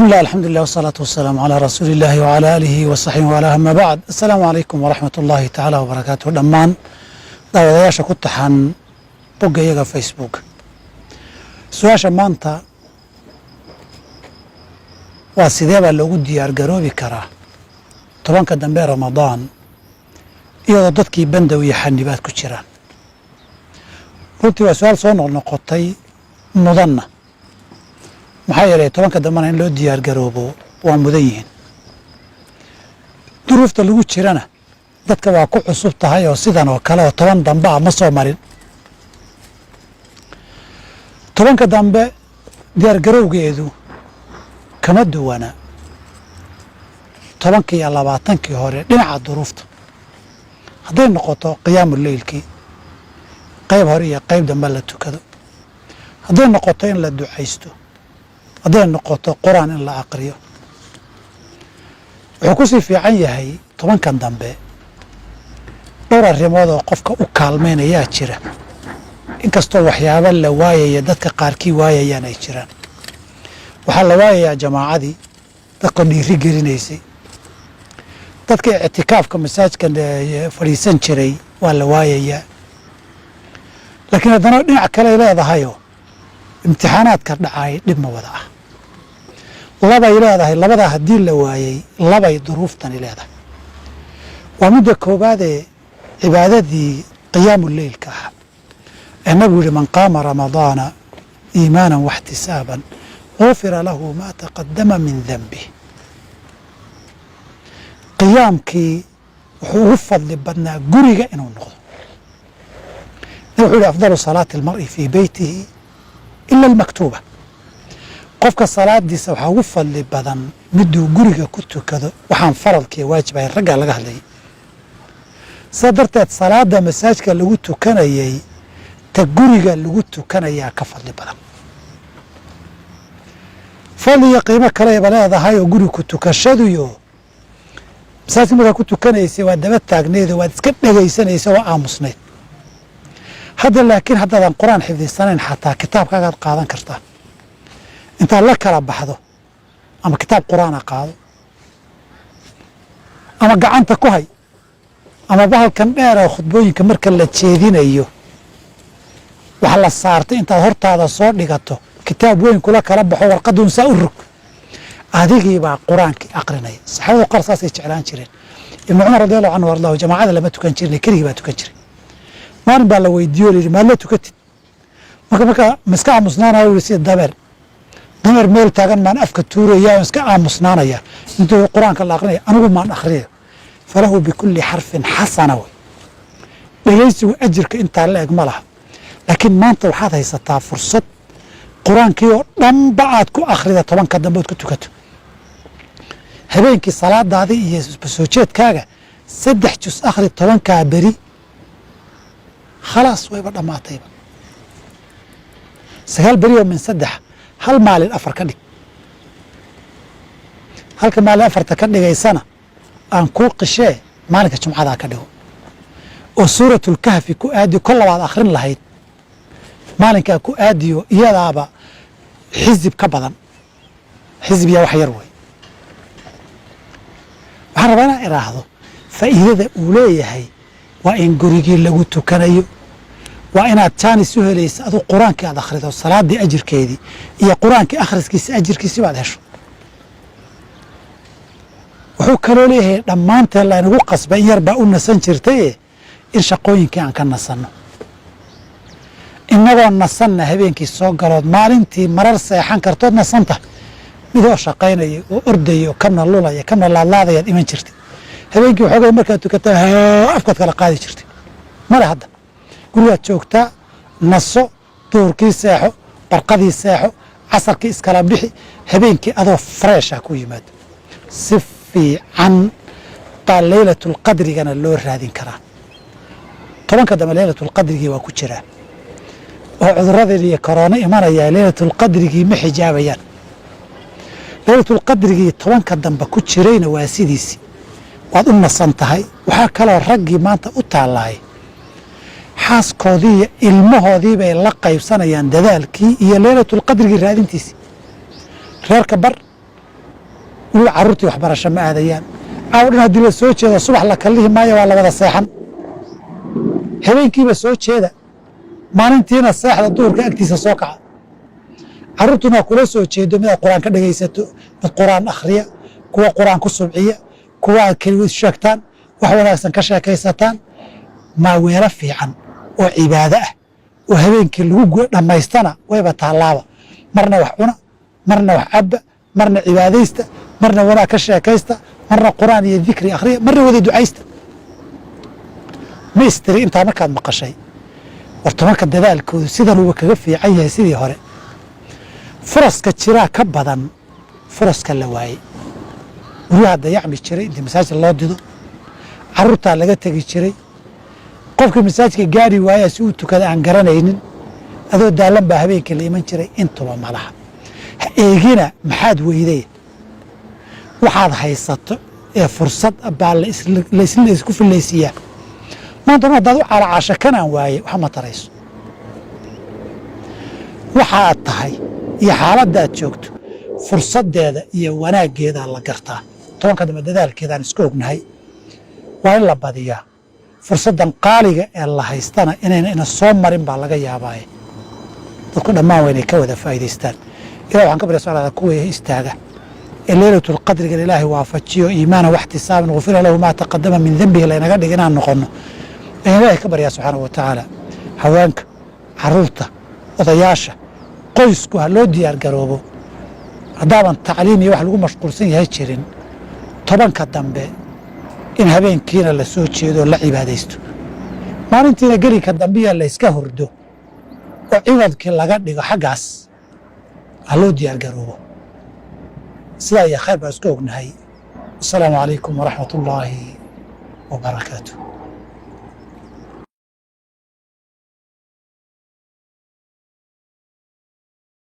بسم الله الحمد لله والصلاة والسلام على رسول الله وعلى آله وصحبه وعلى أما بعد السلام عليكم ورحمة الله تعالى وبركاته دمان daawadayaasha ku taxan boggayaga Facebook su-aasha maanta waa sidee baa loogu diyaar garoobi karaa tobanka dambe Ramadaan iyadoo dadkii bandow iyo xanibaad ku jiraan runtii waa su-aal soo noqnoqotay mudanna maxaa yeelay tobanka dambena in loo diyaar garoobo waa mudan yihiin duruufta lagu jirana dadka waa ku cusub tahay oo sidan oo kale oo toban dambe ah ma soo marin tobanka dambe diyaar garowgeedu kama duwana tobankii iyo labaatankii hore dhinaca duruufta hadday noqoto qiyaamu leylkii qayb hore iyo qayb dambe la tukado hadday noqoto in la ducaysto hadday noqoto quraan in la aqriyo wuxuu ku sii fiican yahay tobankan dambe dhowr arrimood oo qofka u kaalmaynayaa jira inkastoo waxyaabo la waayaya dadka qaarkii waayayaan ay jiraan waxaa la waayayaa jamaacadii dadka dhiiri gelinaysay dadka ictikaafka masaajkan fadhiisan jiray waa la waayayaa laakiin haddana dhinac kale ay leedahayoo imtixaanaadka dhacay dhib ma wada ah labay leedahay labadaa haddii la waayey labay duruuftani leedahay waa midda koowaadee cibaadadii qiyaamu leylka ah ee nabigu yihi man qaama ramadaana iimaanan waxtisaaban gufira lahu maa taqadama min danbih qiyaamkii wuxuu ugu fadli badnaa guriga inuu noqdo nabi wuxuu yihi afdalu salaati almar'i fii beytihi ila almaktuuba qofka salaadiisa waxaa ugu fadli badan miduu guriga ku tukado waxaan faradkiiyo waajib ahayn raggaa laga hadlayay sidaa darteed salaada masaajka lagu tukanayay ta guriga lagu tukanayaa ka fadli badan fadli iyo qiimo kaleba leedahay oo guri ku tukashaduyo masaajka markaa ku tukanaysay waa daba taagneed oo waad iska dhegaysanaysa waa aamusnayd hadda laakiin haddaadan qur-aan xifdisanayn xataa kitaabkaagaad qaadan kartaa intaad la kala baxdo ama kitaab qur-aana qaado ama gacanta ku hay ama bahalkan dheer oo khudbooyinka marka la jeedinayo waxa la saartay intaad hortaada soo dhigato kitaab weyn kula kala baxo warqaduun saa u rog adigiibaa qur-aankii aqrinaya saxaabadu qaar saasay jeclaan jireen ibnu cumar radiallahu canhu ardahu jamaacada lama tukan jirin keligii baa tukan jiray maalin baa la weydiiyo o layidhi maad la tukatid marka iska aamusnaanaya u yihi sida dameer meel taagan maan afka tuuraya oo iska aamusnaanaya intuu qur-aanka la aqrinaya anigu maan akhriya falahu bikulli xarfin xasana wey dhegaysigu ajirka intaa la eg ma laha laakiin maanta waxaad haysataa fursad qur-aankii oo dhanba aad ku akhrida tobanka dambe ood ku tukato habeenkii salaadaadii iyo soo jeedkaaga 3 jus akhri tobankaa beri khalaas wayba dhammaatayba 9 beri oo min 3 hal maalin 4 ka dhig halka maalin 4 ka dhigaysana aan kuu qishee maalinka jumcadaa ka dhigo oo suuratul-kahfi ku aadi kol labaad akhrin lahayd maalinkaa ku aadiyo iyadaaba xisib ka badan xisbiya wax yar wey waxaan rabaa inaan idhaahdo faa'iidada uu leeyahay waa in gurigii lagu tukanayo waa inaad jaanis u helaysa aduu qur-aankii aad akhrido salaaddii ajirkeedii iyo qur-aankii akhriskiisa ajirkiisi baad hesho wuxuu kaloo leeyahay dhammaanteen laynagu qasbay in yar baa u nasan jirtaye in shaqooyinkii aan ka nasanno innagoo nasanna habeenkii soo galood maalintii marar seexan kartood nasanta midoo shaqaynaya oo ordaya oo kana lulaya kana laadlaadayaad iman jirtay habeenkii waxoogay markaad tukataa afkaad kala qaadi jirtay male hadda gurigaad joogtaa naso duurkii seexo barqadii seexo casarkii iskala bixi habeenkii adoo freesha ku yimaado si fiican baa leylatulqadrigana loo raadin karaa tobanka dambe leylatulqadrigii waa ku jiraa oo cuduradan iyo korona imanaya leylatulqadrigii ma xijaabayaan leylatulqadrigii tobanka dambe ku jirayna waa sidiisii waad u nasan tahay waxaa kaloo raggii maanta u taallahay xaaskoodii iyo ilmahoodii bay la qaybsanayaan dadaalkii iyo leylatulqadrigii raadintiisii reerka bar weliba carruurtii waxbarasho ma aadayaan caawa dhan haddii la soo jeedo subax la kallihi maayo waa la wada seexan habeenkiiba soo jeeda maalintiina seexda duhurka agtiisa soo kaca carruurtuna kula soo jeedo mid aad qur-aan ka dhegaysato mid qur-aan akhriya kuwa qur-aan ku subciya kuwa aad keligood sheegtaan wax wanaagsan ka sheekaysataan maa weelo fiican oo cibaado ah oo habeenkii lagu dhammaystana wayba taallaaba marna wax cuna marna wax cabba marna cibaadaysta marna wanaag ka sheekaysta marna qur'aan iyo dikri akhriya marna wada ducaysta ma istiri intaa markaad maqashay war tobanka dadaalkoodu sidanuuba kaga fiican yahay sidii hore furaska jiraa ka badan furaska la waayey guryaha dayacmi jiray intii masaajid loo dido carruurtaa laga tegi jiray qofkii masaajidka gaari waaya si uu tukada aan garanaynin adoo daalan baa habeenkii la iman jiray intuba malaha ha eegina maxaad weyday waxaad haysato ee fursad baa laisku fillaysiiyaa maanta haddaad u calacaasho kanaan waaye wax ma tarayso waxaad tahay iyo xaaladdaad joogto fursaddeeda iyo wanaaggeedaa la gartaa tobanka dambe dadaalkeedaan iska ognahay waa in la badiyaa fursaddan qaaliga ee la haystana inayna ina soo marin baa laga yaabaaye dadku dhammaan waa inay ka wada faa'idaystaan ilah waxaan ka barya subxana kuwa istaaga ee leylatulqadriga ilaahay waafajiyo iimaana waxtisaaban gufira lahu maa taqadama min dembihi laynaga dhig inaan noqonno ayaan ilaahay ka baryaa subxaanahu watacaala haweenka carruurta odayaasha qoysku ha loo diyaar garoobo haddaaban tacliim iyo wax lagu mashquulsan yahay jirin tobanka dambe in habeenkiina la soo jeedo oo la cibaadaysto maalintiina gelinka dambiya la yska hurdo oo ciwadkii laga dhigo xaggaas ha loo diyaar garoobo sidaa iyo khayr baan iska ognahay wasalaamu calaykum waraxmat ullaahi wabarakaatu